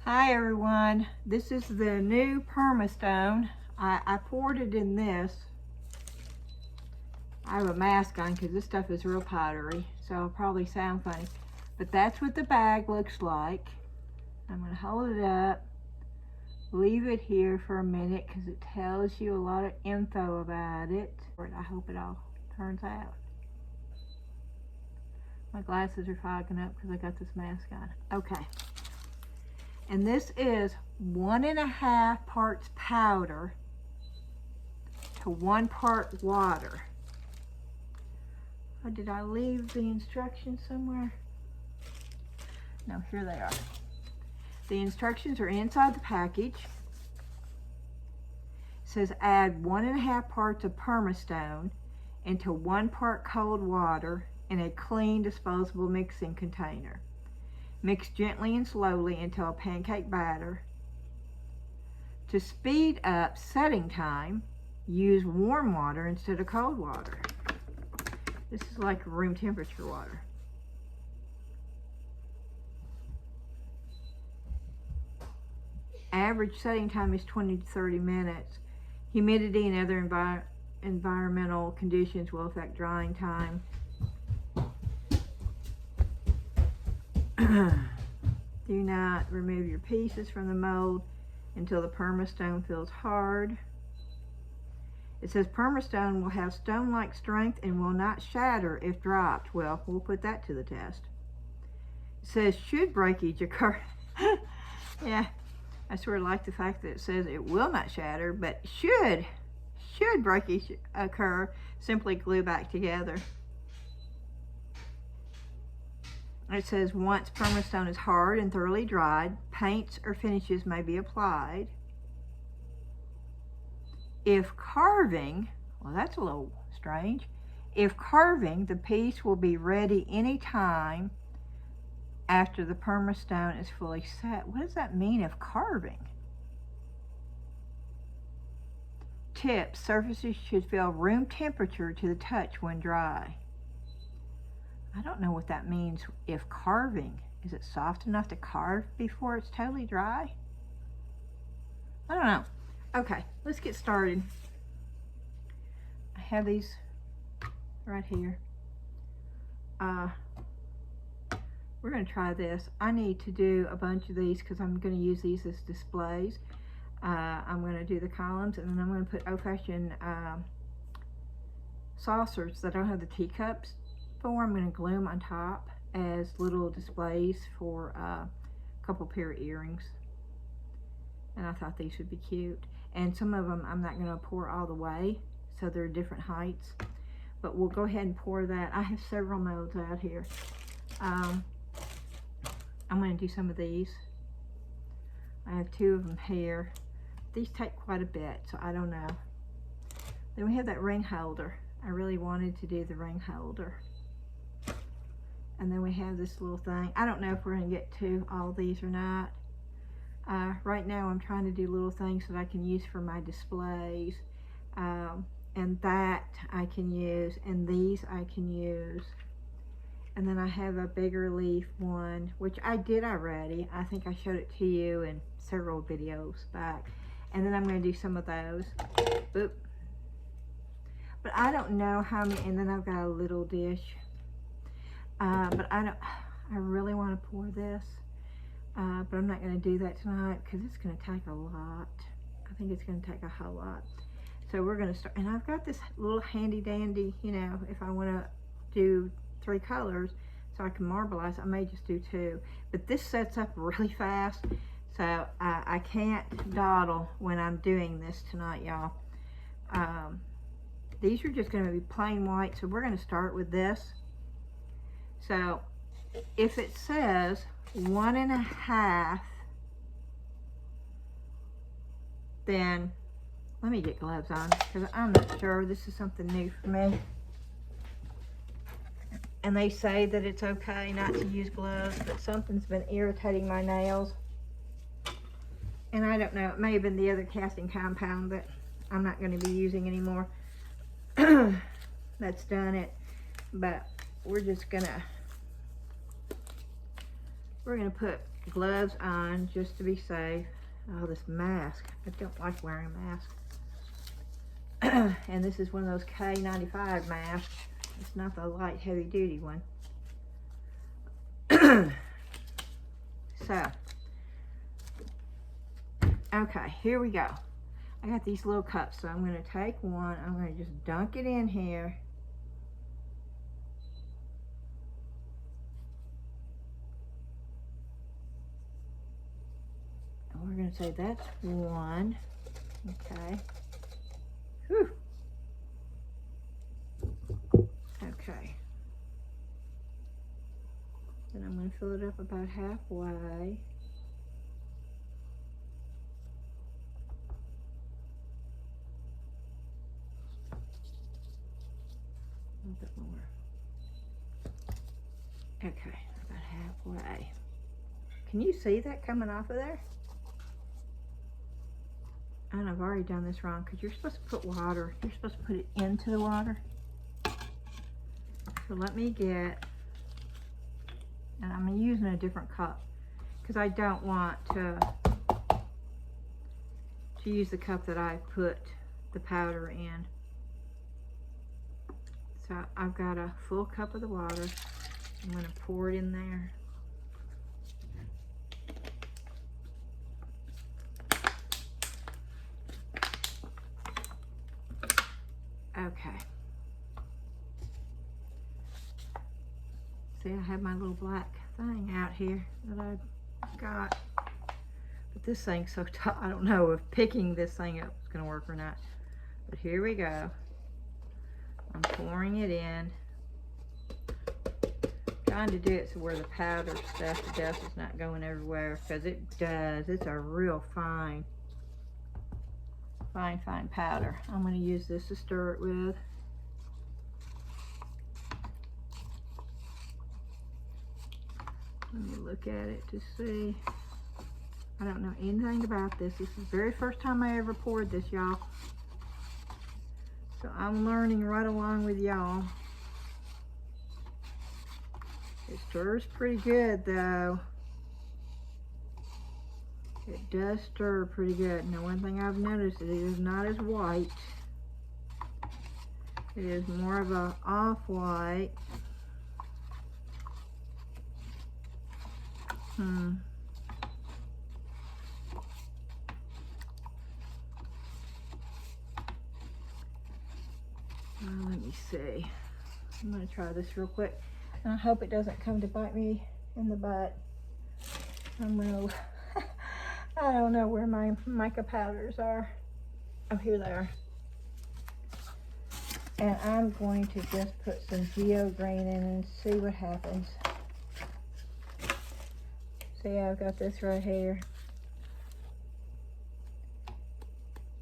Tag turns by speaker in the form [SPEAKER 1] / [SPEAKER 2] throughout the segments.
[SPEAKER 1] Hi everyone, this is the new Permastone. I poured it in this. I have a mask on because this stuff is real powdery, so it'll probably sound funny. But that's what the bag looks like. I'm going to hold it up, leave it here for a minute because it tells you a lot of info about it. I hope it all turns out. My glasses are fogging up because I got this mask on. Okay. And this is 1.5 parts powder to 1 part water. Oh, did I leave the instructions somewhere? No, here they are. The instructions are inside the package. It says add 1.5 parts of Permastone into 1 part cold water in a clean disposable mixing container. Mix gently and slowly until a pancake batter. To speed up setting time, use warm water instead of cold water. This is like room temperature water. Average setting time is 20 to 30 minutes. Humidity and other environmental conditions will affect drying time. Do not remove your pieces from the mold until the Permastone feels hard. It says Permastone will have stone-like strength and will not shatter if dropped. Well, we'll put that to the test. It says should breakage occur. Yeah, I sort of like the fact that it says it will not shatter, but should breakage occur, simply glue back together. It says once Permastone is hard and thoroughly dried, paints or finishes may be applied. If carving, well, that's a little strange. If carving, the piece will be ready anytime after the Permastone is fully set. What does that mean, if carving? Tips, surfaces should feel room temperature to the touch when dry. I don't know what that means, if carving. Is it soft enough to carve before it's totally dry? I don't know. Okay, let's get started. I have these right here. We're going to try this. I need to do a bunch of these because I'm going to use these as displays. I'm going to do the columns, and then I'm going to put old-fashioned saucers that I don't have the teacups for. I'm going to glue them on top as little displays for a couple pair of earrings. And I thought these would be cute. And some of them I'm not going to pour all the way, so they're different heights. But we'll go ahead and pour that. I have several molds out here. I'm going to do some of these. I have 2 of them here. These take quite a bit, so I don't know. Then we have that ring holder. I really wanted to do the ring holder. And then we have this little thing. I don't know if we're going to get to all these or not. Right now I'm trying to do little things that I can use for my displays. And that I can use, and these I can use. And then I have a bigger leaf one, which I did already. I think I showed it to you in several videos back. And then I'm going to do some of those. Boop. But I don't know how many, and then I've got a little dish. But I really want to pour this. But I'm not going to do that tonight because it's going to take a lot. I think it's going to take a whole lot. So we're going to start, and I've got this little handy dandy, you know, if I want to do 3 colors so I can marbleize, I may just do 2. But this sets up really fast, so I can't dawdle when I'm doing this tonight, y'all. These are just going to be plain white, so we're going to start with this. So if it says 1.5, then let me get gloves on because I'm not sure. This is something new for me. And they say that it's okay not to use gloves, but something's been irritating my nails. And I don't know, it may have been the other casting compound that I'm not going to be using anymore. That's done it. But we're just gonna put gloves on just to be safe. Oh, this mask. I don't like wearing a mask. And this is one of those K95 masks. It's not the light, heavy duty one. So, okay, here we go. I got these little cups, so I'm going to take one. I'm going to just dunk it in here. And we're going to say that's one. Okay. Whew. Okay. Then I'm going to fill it up about halfway. A little bit more. Okay, about halfway. Can you see that coming off of there? And I've already done this wrong because you're supposed to put water. You're supposed to put it into the water. So let me get, and I'm using a different cup because I don't want to use the cup that I put the powder in. So I've got a full cup of the water. I'm going to pour it in there. Okay. See, I have my little black thing out here that I've got. But this thing's so tough. I don't know if picking this thing up is going to work or not. But here we go. I'm pouring it in. Trying to do it so where the powder stuff, the dust is not going everywhere, because it does. It's a real fine powder. I'm going to use this to stir it with. Let me look at it to see. I don't know anything about this. This is the very first time I ever poured this, y'all. So I'm learning right along with y'all. It stirs pretty good though. It does stir pretty good. Now one thing I've noticed is it is not as white. It is more of a off-white. Let me see. I'm going to try this real quick. And I hope it doesn't come to bite me in the butt. I'm going to... I don't know where my mica powders are. Oh, here they are. And I'm going to just put some Geo Green in and see what happens. See, I've got this right here.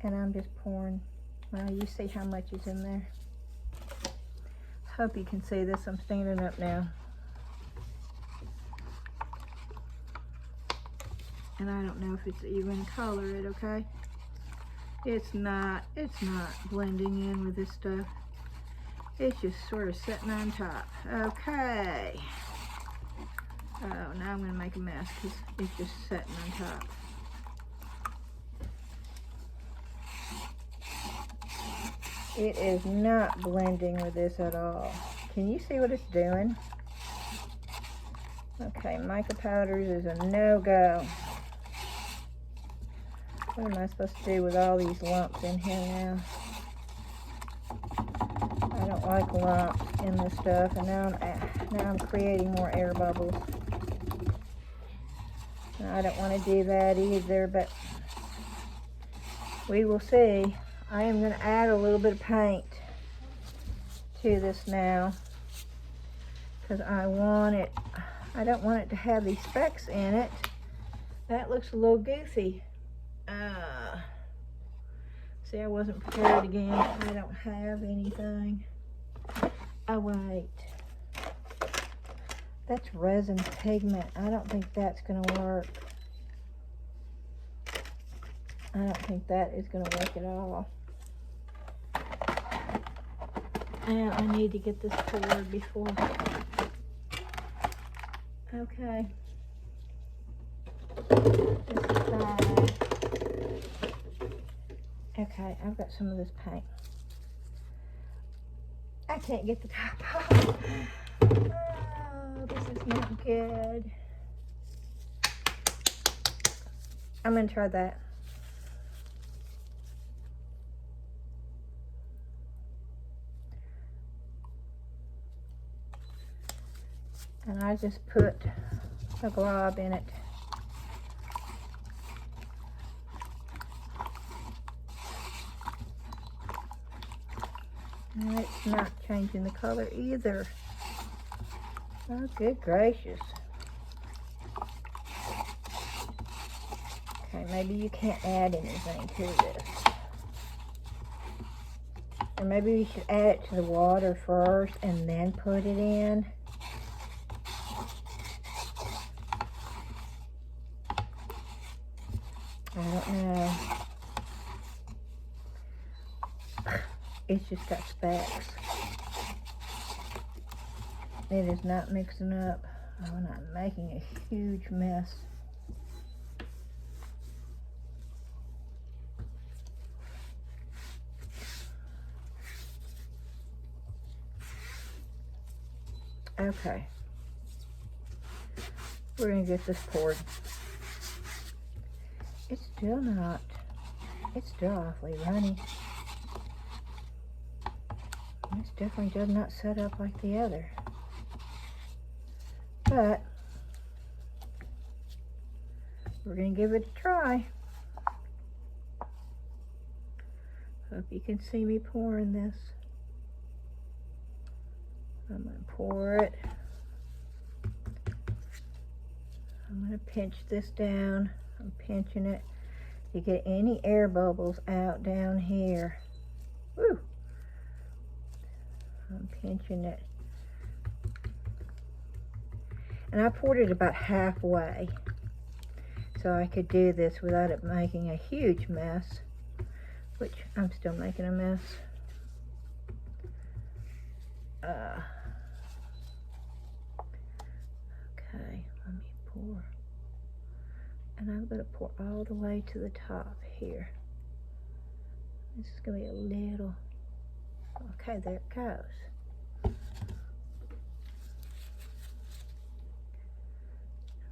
[SPEAKER 1] And I'm just pouring. Well, you see how much is in there. Hope you can see this. I'm standing up now. And I don't know if it's even colored, okay? It's not blending in with this stuff. It's just sort of sitting on top. Okay. Oh, now I'm gonna make a mess because it's just sitting on top. It is not blending with this at all. Can you see what it's doing? Okay, mica powders is a no-go. What am I supposed to do with all these lumps in here now? I don't like lumps in this stuff, and now I'm creating more air bubbles. And I don't want to do that either, but we will see. I am going to add a little bit of paint to this now because I don't want it to have these specks in it. That looks a little goofy. See, I wasn't prepared again. I don't have anything. Oh, wait. That's resin pigment. I don't think that's going to work. I don't think that is going to work at all. And I need to get this poured before. Okay. This is bad. Okay, I've got some of this paint. I can't get the top off. Oh, this is not good. I'm gonna try that. And I just put a glob in it. And it's not changing the color either. Oh, good gracious. Okay, maybe you can't add anything to this. Or maybe we should add it to the water first and then put it in. I don't know. It's just got specks. It is not mixing up. Oh, and I'm making a huge mess. Okay. We're gonna get this poured. It's still not. It's still awfully runny. This definitely does not set up like the other. But we're going to give it a try. Hope you can see me pouring this. I'm going to pour it. I'm going to pinch this down. I'm pinching it to get any air bubbles out down here. Woo! I'm pinching it. And I poured it about halfway so I could do this without it making a huge mess, which I'm still making a mess. Okay, let me pour. And I'm going to pour all the way to the top here. This is going to be a little... Okay, there it goes.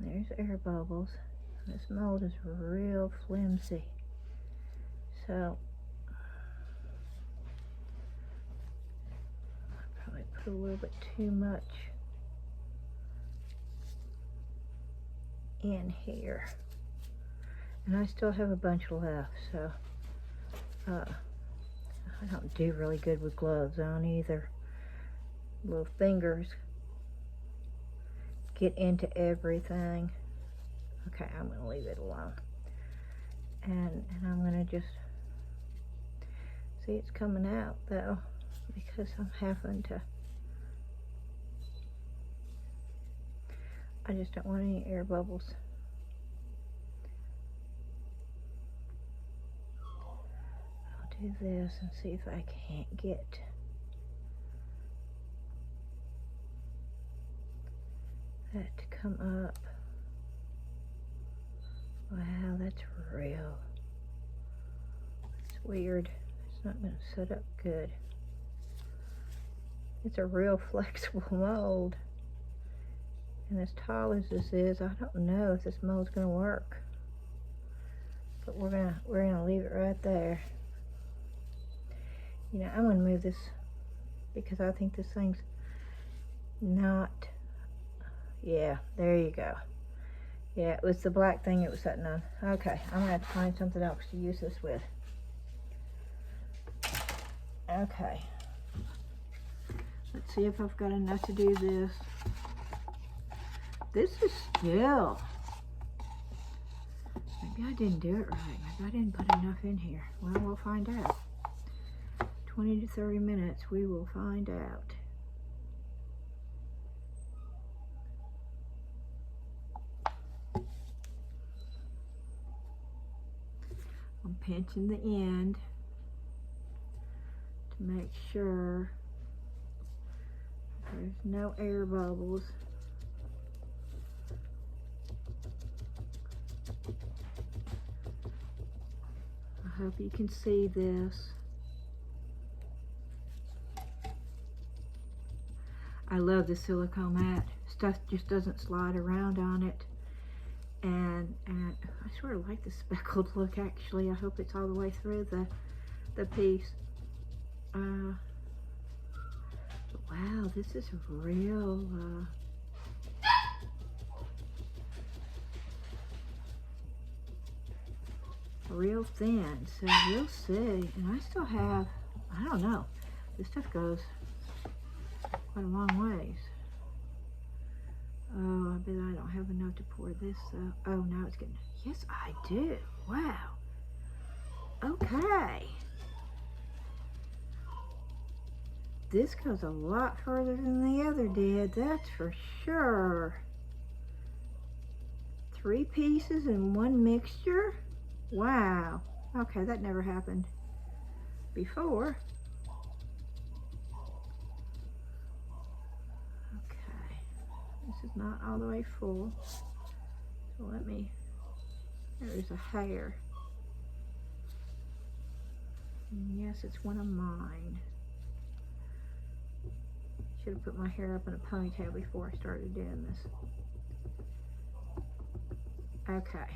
[SPEAKER 1] There's air bubbles. This mold is real flimsy. So, I probably put a little bit too much in here. And I still have a bunch left, so I don't do really good with gloves on either. Little fingers get into everything. Okay, I'm going to leave it alone. And I'm going to just, see it's coming out though, because I'm having to, I just don't want any air bubbles. I'll do this and see if I can't get that to come up. Wow, that's real. It's weird. It's not going to set up good. It's a real flexible mold. And as tall as this is, I don't know if this mold's going to work. But we're gonna leave it right there. You know, I'm going to move this because I think this thing's not... Yeah, there you go. Yeah, it was the black thing it was sitting on. Okay, I'm gonna have to find something else to use this with. Okay. Let's see if I've got enough to do this. This is still... Maybe I didn't do it right. Maybe I didn't put enough in here. Well, we'll find out. 20 to 30 minutes, we will find out. I'm pinching the end to make sure there's no air bubbles. hope you can see this. I love the silicone mat. Stuff just doesn't slide around on it. And I sort of like the speckled look, actually. I hope it's all the way through the piece. Wow, this is real real thin, so we'll see. And I still have, I don't know, this stuff goes quite a long ways. Oh, I bet I don't have enough to pour this though. Oh, now it's getting, yes I do. Wow. Okay. This goes a lot further than the other did, that's for sure. 3 pieces in one mixture? Wow. Okay, that never happened before. Okay. This is not all the way full. So let me, there's a hair. And yes, it's one of mine. Should have put my hair up in a ponytail before I started doing this. Okay.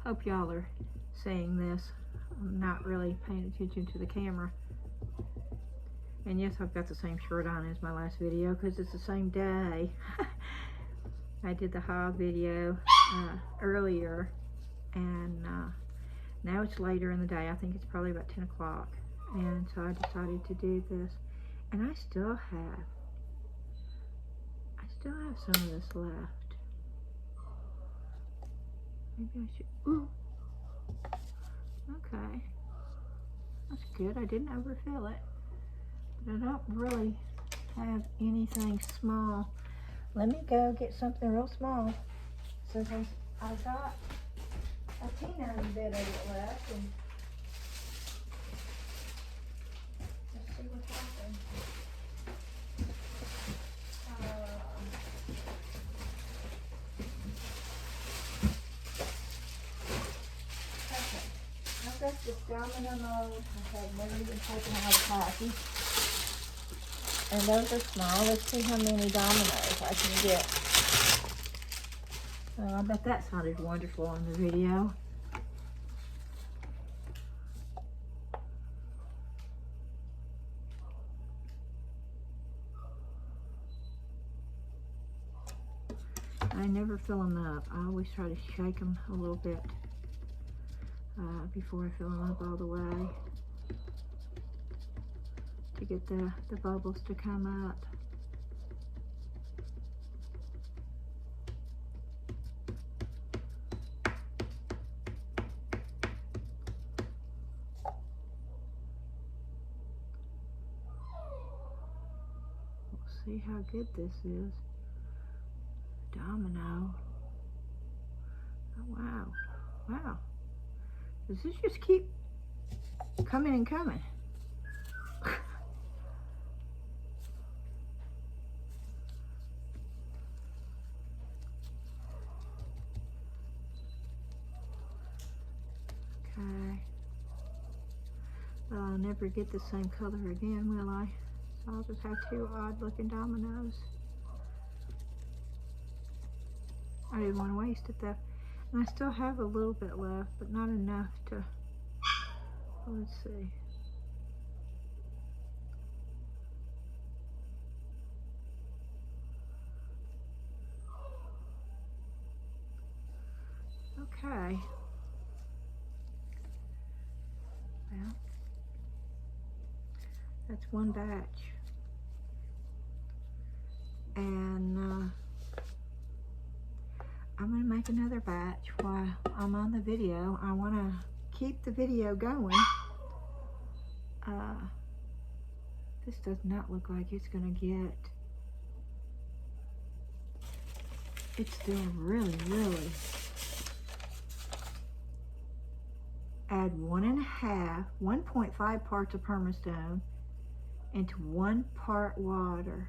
[SPEAKER 1] Hope y'all are seeing this. I'm not really paying attention to the camera. And yes, I've got the same shirt on as my last video because it's the same day. I did the haul video earlier, and now it's later in the day. I think it's probably about 10 o'clock. And so I decided to do this. And I still have some of this left. Maybe I should, ooh. Okay. That's good. I didn't overfill it. But I don't really have anything small. Let me go get something real small. Since I got a teeny bit of it left. And let's see what happens. I've got this domino mold. I have never even taken out of the package. And those are small. Let's see how many dominoes I can get. Oh, I bet that sounded wonderful on the video. I never fill them up. I always try to shake them a little bit before I fill them up all the way to get the bubbles to come up. We'll see how good this is. Domino. Oh, wow. Wow. Does this just keep coming and coming? Okay. Well, I'll never get the same color again, will I? So I'll just have 2 odd looking dominoes. I didn't want to waste it though. And I still have a little bit left, but not enough to, let's see. Okay. Well, that's one batch. And I'm going to make another batch while I'm on the video. I want to keep the video going. This does not look like it's going to get... It's still really, really... Add 1.5 parts of Permastone into 1 part water.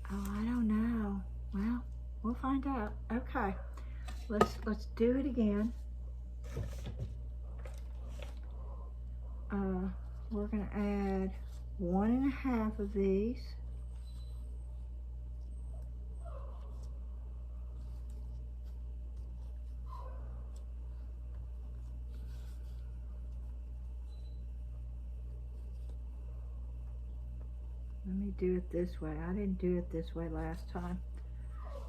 [SPEAKER 1] Oh, I don't know. Well, we'll out. Okay, let's do it again. We're gonna add 1.5 of these. Let me do it this way. I didn't do it this way last time.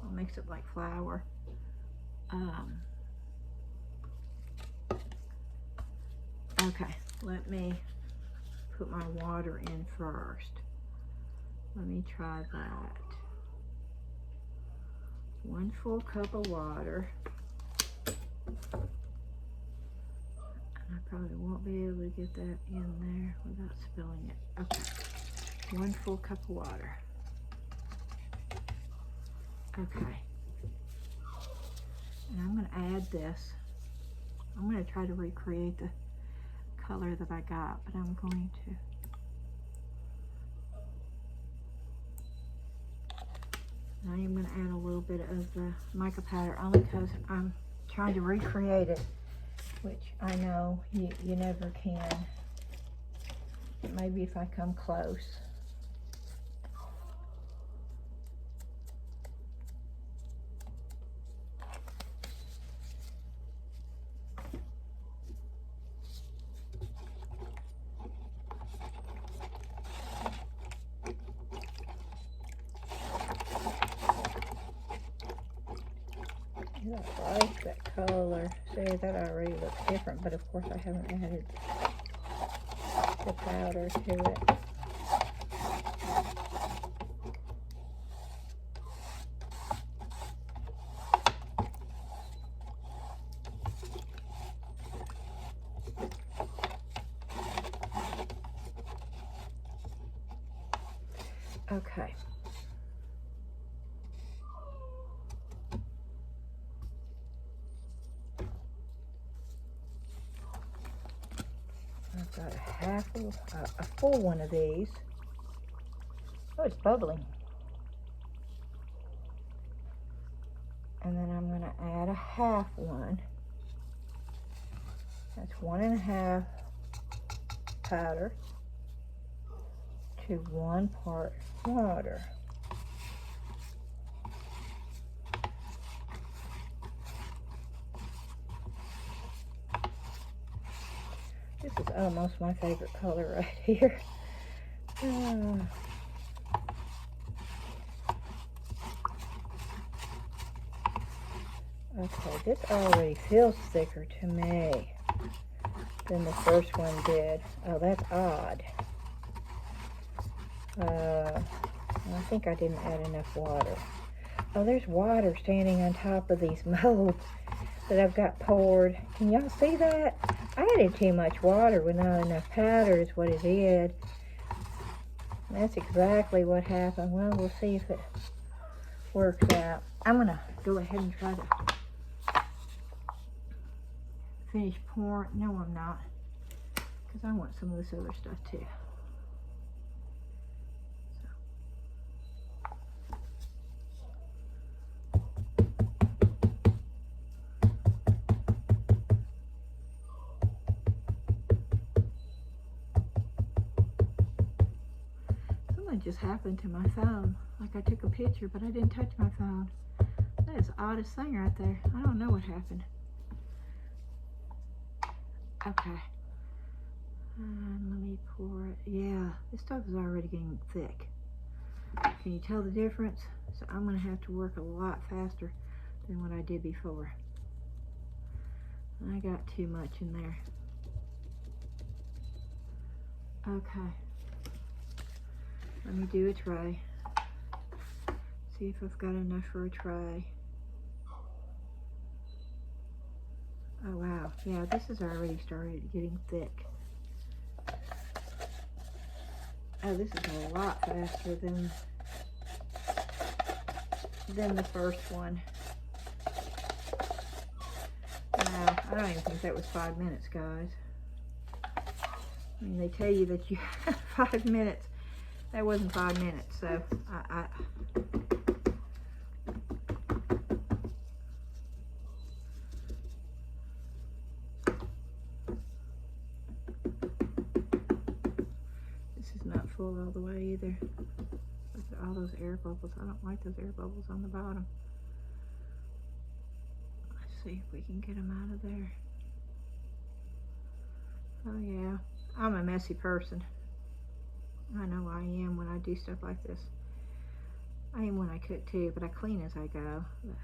[SPEAKER 1] I'll mix it like flour. Okay, let me put my water in first. Let me try that. 1 full cup of water. I probably won't be able to get that in there without spilling it. Okay, 1 full cup of water. Okay, and I'm going to add this. I'm going to try to recreate the color that I got, but I'm going to. I am going to add a little bit of the mica powder only because I'm trying to recreate it, which I know you never can. Maybe if I come close. I like that color. See, that already looks different, but of course I haven't added the powder to it. Okay. I've got a full one of these. Oh, it's bubbling. And then I'm going to add a half one. That's 1.5 powder to 1 part water. This is almost my favorite color right here. Okay, this already feels thicker to me than the first one did. Oh, that's odd. I think I didn't add enough water. Oh, there's water standing on top of these molds that I've got poured. Can y'all see that? I added too much water with not enough powder is what it did. That's exactly what happened. Well, we'll see if it works out. I'm going to go ahead and try to finish pouring. No, I'm not. Because I want some of this other stuff too. Just happened to my phone. Like I took a picture, but I didn't touch my phone. That is the oddest thing right there. I don't know what happened. Okay. Let me pour it. Yeah, this stuff is already getting thick. Can you tell the difference? So I'm going to have to work a lot faster than what I did before. I got too much in there. Okay. Let me do a tray. See if I've got enough for a tray. Oh wow, yeah, this has already started getting thick. Oh, this is a lot faster than the first one. Wow, I don't even think that was 5 minutes, guys. I mean, they tell you that you have 5 minutes. That wasn't 5 minutes, so all the way either. Look at all those air bubbles. I don't like those air bubbles on the bottom. Let's see if we can get them out of there. Oh yeah, I'm a messy person. I know I am when I do stuff like this. I am when I cook too, but I clean as I go. But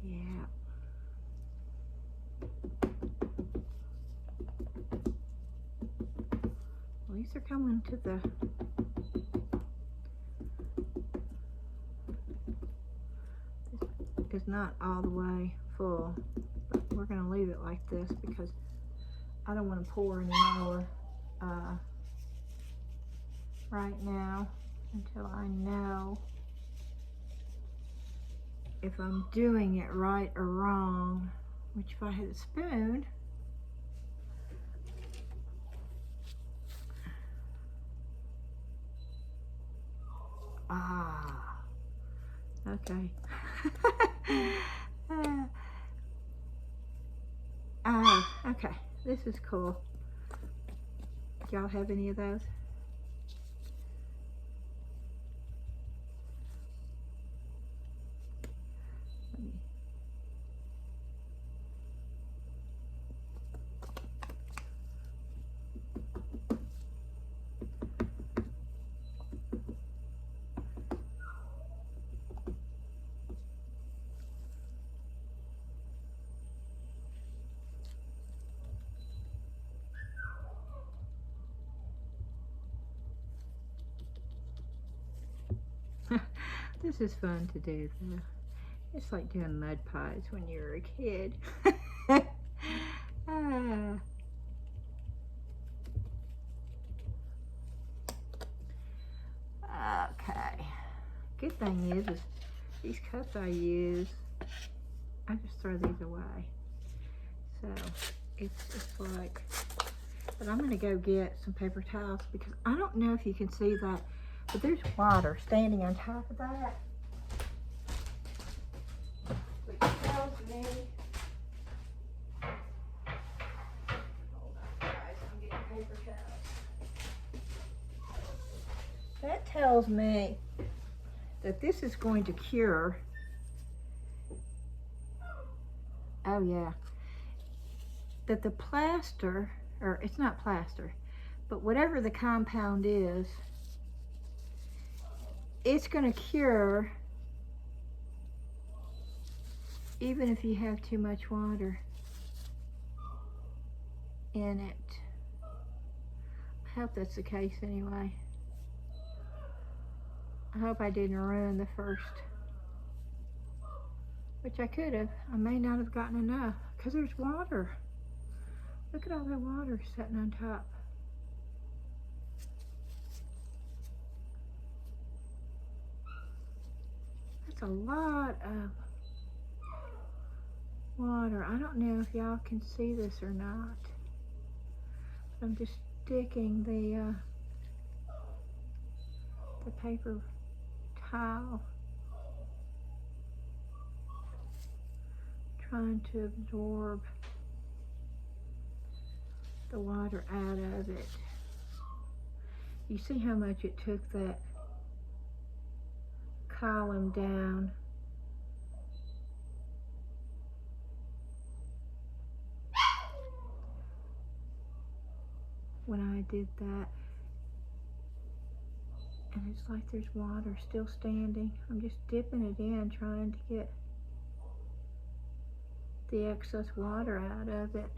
[SPEAKER 1] yeah. Well, these are coming to the... This is not all the way full, but we're going to leave it like this because I don't want to pour any more right now until I know if I'm doing it right or wrong. Which, if I had a spoon, okay. Okay, this is cool. Do y'all have any of those? This is fun to do though. It's like doing mud pies when you were a kid. Okay. Good thing is these cups I use, I just throw these away. So it's like, but I'm gonna go get some paper towels because I don't know if you can see that, but there's water standing on top of that. Which tells me, hold on guys, I'm getting paper towels. That tells me that this is going to cure. Oh yeah. That the plaster, or it's not plaster, but whatever the compound is, it's going to cure even if you have too much water in it. I hope that's the case anyway. I hope I didn't ruin the first, which I could have. I may not have gotten enough because there's water. Look at all that water sitting on top. That's a lot of water. I don't know if y'all can see this or not. I'm just sticking the paper towel, trying to absorb the water out of it. You see how much it took that column down. When I did that, and it's like there's water still standing. I'm just dipping it in, trying to get the excess water out of it,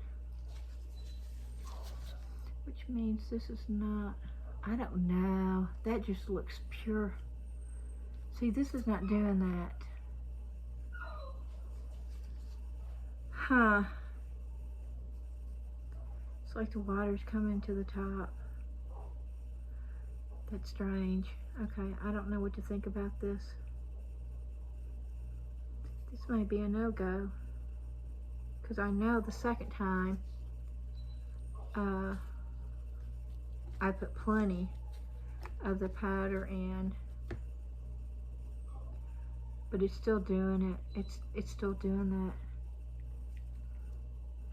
[SPEAKER 1] which means this is not, I don't know, that just looks pure. See, this is not doing that. Huh. It's like the water's coming to the top. That's strange. Okay, I don't know what to think about this. This may be a no-go, because I know the second time I put plenty of the powder in, but it's still doing it. It's still doing that.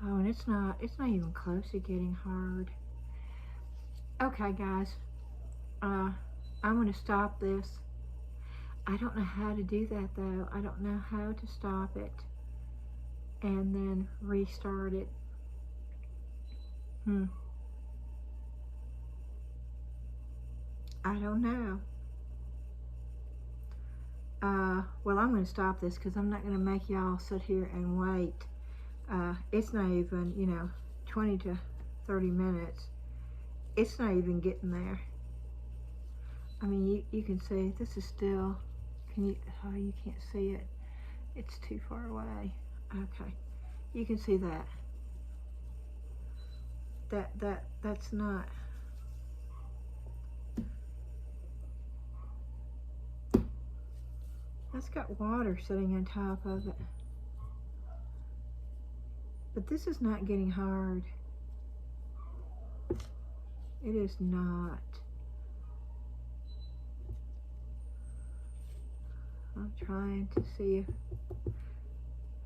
[SPEAKER 1] Oh, and it's not even close to getting hard. Okay, guys. I'm going to stop this. I don't know how to do that, though. I don't know how to stop it and then restart it. I don't know. Well, I'm going to stop this because I'm not going to make y'all sit here and wait. It's not even, 20 to 30 minutes. It's not even getting there. I mean, you can see this is still, oh, you can't see it. It's too far away. Okay. You can see that. That's not. That's got water sitting on top of it. But this is not getting hard. It is not. I'm trying to see if,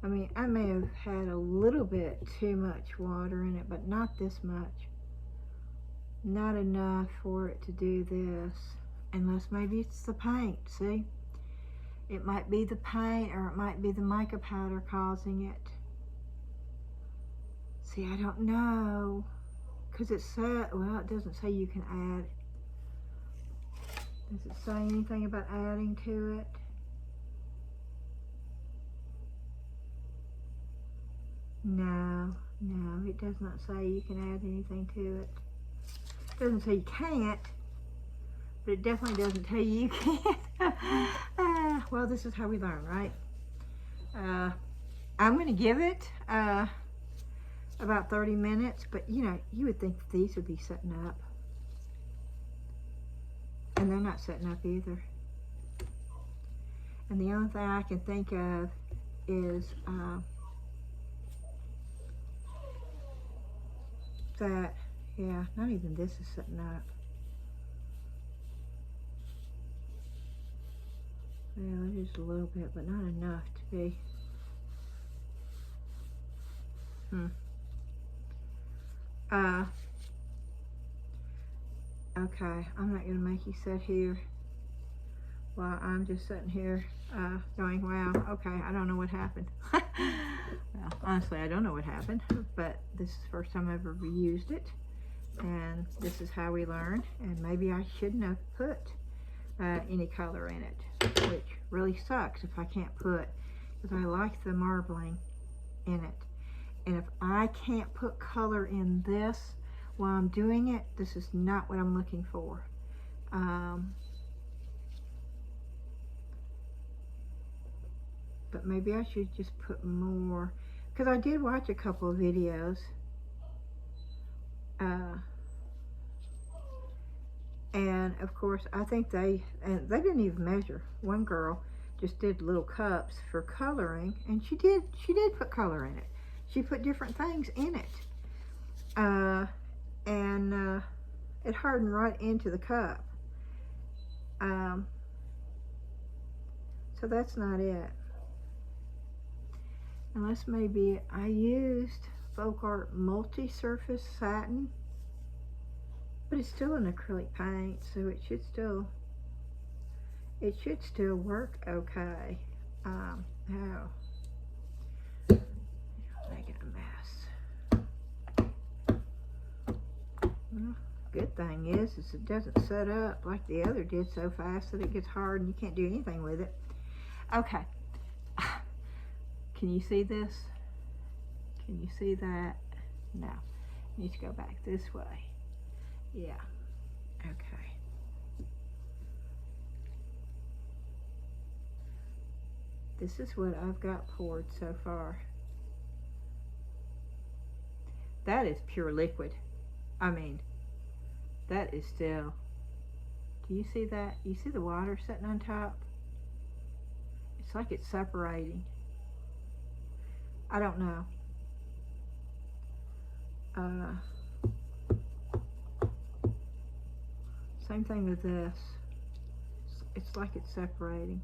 [SPEAKER 1] I mean, I may have had a little bit too much water in it, but not this much. Not enough for it to do this. Unless maybe it's the paint, see? It might be the paint or it might be the mica powder causing it. See, I don't know. Because it said, well, it doesn't say you can add. Does it say anything about adding to it? No, it does not say you can add anything to it. It doesn't say you can't, but it definitely doesn't tell you you can't. Well, this is how we learn, right? I'm going to give it about 30 minutes, but you would think that these would be setting up. And they're not setting up either. And the only thing I can think of is that, yeah, not even this is setting up. Well, it is a little bit, but not enough to be. Okay, I'm not going to make you sit here while I'm just sitting here going, wow, okay, I don't know what happened. Well, honestly, I don't know what happened, but this is the first time I've ever used it, and this is how we learn, and maybe I shouldn't have put any color in it, which really sucks if I can't put, because I like the marbling in it, and if I can't put color in this while I'm doing it, this is not what I'm looking for. But maybe I should just put more, because I did watch a couple of videos, and of course I think they didn't even measure. One girl just did little cups for coloring, and she did put color in it. She put different things in it, and it hardened right into the cup. So that's not it. Unless maybe I used Folk Art multi-surface satin, but it's still an acrylic paint, so it should still work okay. Oh, making a mess. Well, good thing is it doesn't set up like the other did so fast that it gets hard and you can't do anything with it. Okay. Can you see this? Can you see that? No. You need to go back this way. Yeah. Okay. This is what I've got poured so far. That is pure liquid. I mean, that is still. Do you see that? You see the water sitting on top? It's like it's separating. I don't know. Same thing with this. It's like it's separating.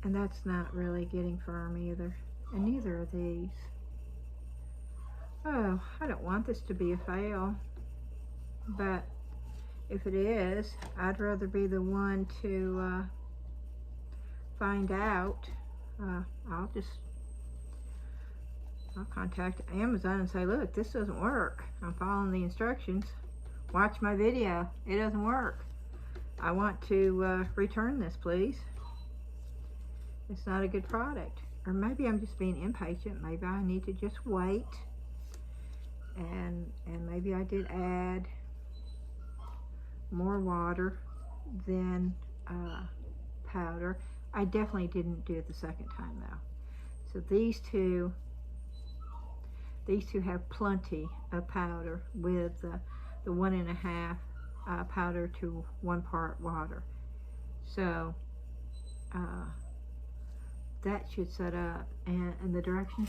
[SPEAKER 1] And that's not really getting firm either. And neither are these. Oh, I don't want this to be a fail, but if it is, I'd rather be the one to find out. I'll contact Amazon and say, look, this doesn't work. I'm following the instructions. Watch my video. It doesn't work. I want to return this, please. It's not a good product. Or maybe I'm just being impatient. Maybe I need to just wait. And maybe I did add more water than powder. I definitely didn't do it the second time though. So these two have plenty of powder with the 1.5 powder to 1 part water. So that should set up, and the directions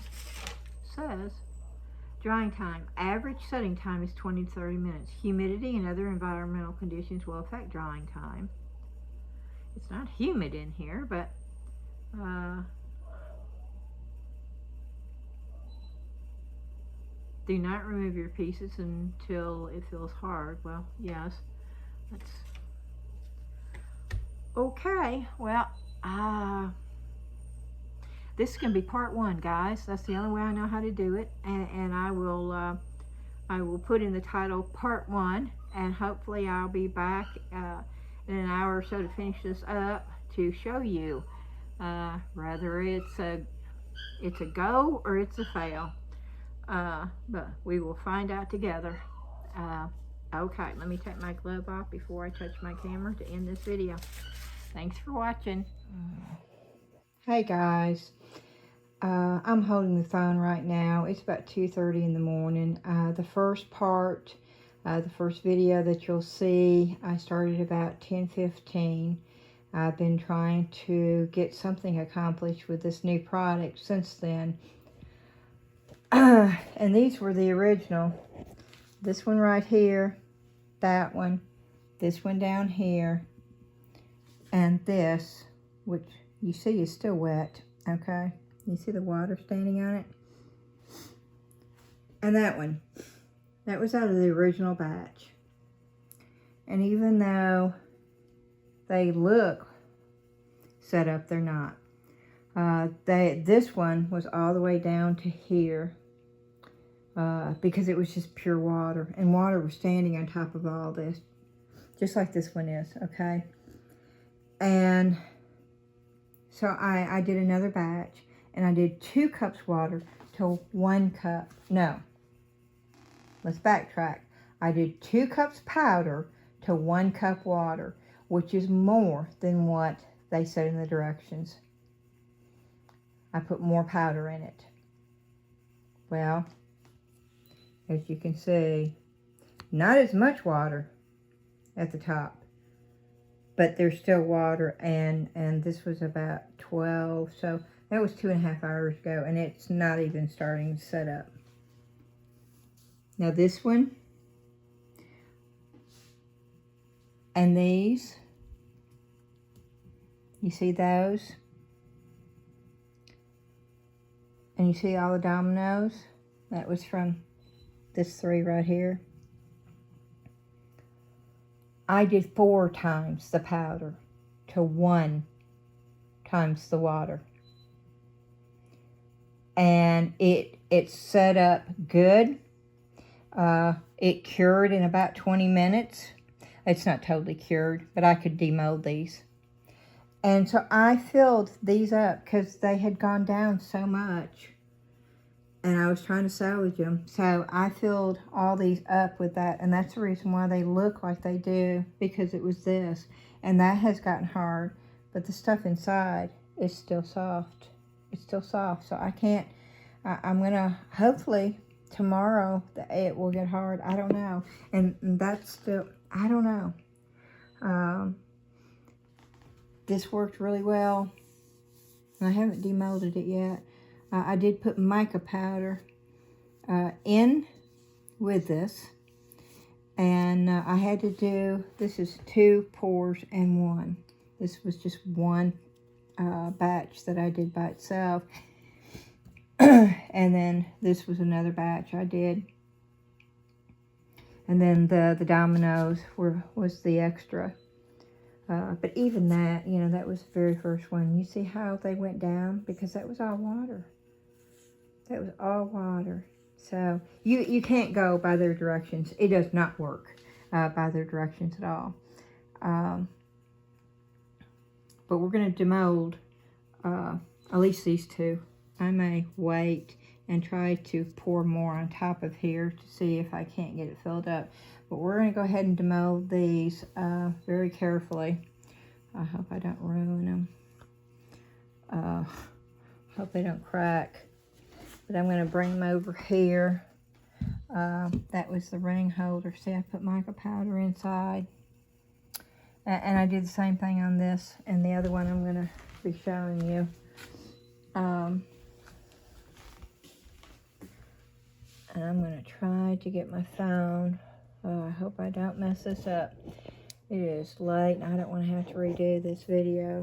[SPEAKER 1] says drying time. Average setting time is 20 to 30 minutes. Humidity and other environmental conditions will affect drying time. It's not humid in here, but do not remove your pieces until it feels hard. Well, yes, that's okay. Well, this is going to be part 1, guys. That's the only way I know how to do it, and I will put in the title part 1, and hopefully I'll be back in an hour or so to finish this up to show you whether it's a go or it's a fail. But we will find out together. Okay, let me take my glove off before I touch my camera to end this video. Thanks for watching. Hey guys, I'm holding the phone right now. It's about 2:30 in the morning. The first part, the first video that you'll see, I started about 10:15. I've been trying to get something accomplished with this new product since then. And these were the original. This one right here, that one, this one down here, and this, which you see is still wet, okay? You see the water standing on it? And that one, that was out of the original batch. And even though they look set up, they're not. This one was all the way down to here because it was just pure water, and water was standing on top of all this, just like this one is, okay? And so I did another batch, and I did 2 cups water to 1 cup. No, let's backtrack. I did 2 cups powder to 1 cup water, which is more than what they said in the directions. I put more powder in it. Well, as you can see, not as much water at the top, but there's still water, and this was about 12, so that was 2.5 hours ago, and it's not even starting to set up. Now this one, and these, you see those? And you see all the dominoes? That was from this 3 right here. I did 4 times the powder to 1 times the water. And it set up good. It cured in about 20 minutes. It's not totally cured, but I could demold these. And so I filled these up because they had gone down so much, and I was trying to salvage them. So I filled all these up with that, and that's the reason why they look like they do, because it was this. And that has gotten hard, but the stuff inside is still soft. It's still soft, so I can't, I'm gonna, hopefully tomorrow it will get hard. I don't know. And that's still, I don't know. This worked really well. I haven't demolded it yet. I did put mica powder in with this, and I had to do, this is 2 pours and 1. This was just one batch that I did by itself. And then this was another batch I did. And then the dominoes was the extra. But even that, you know, that was the very first one. You see how they went down? Because that was all water. That was all water. So you can't go by their directions. It does not work by their directions at all. But we're going to demold at least these two. I may wait and try to pour more on top of here to see if I can't get it filled up. But we're going to go ahead and demold these very carefully. I hope I don't ruin them. Hope they don't crack. But I'm going to bring them over here. That was the ring holder. See, I put mica powder inside. And I did the same thing on this. And the other one I'm going to be showing you. And I'm going to try to get my phone. I hope I don't mess this up. It is late and I don't want to have to redo this video.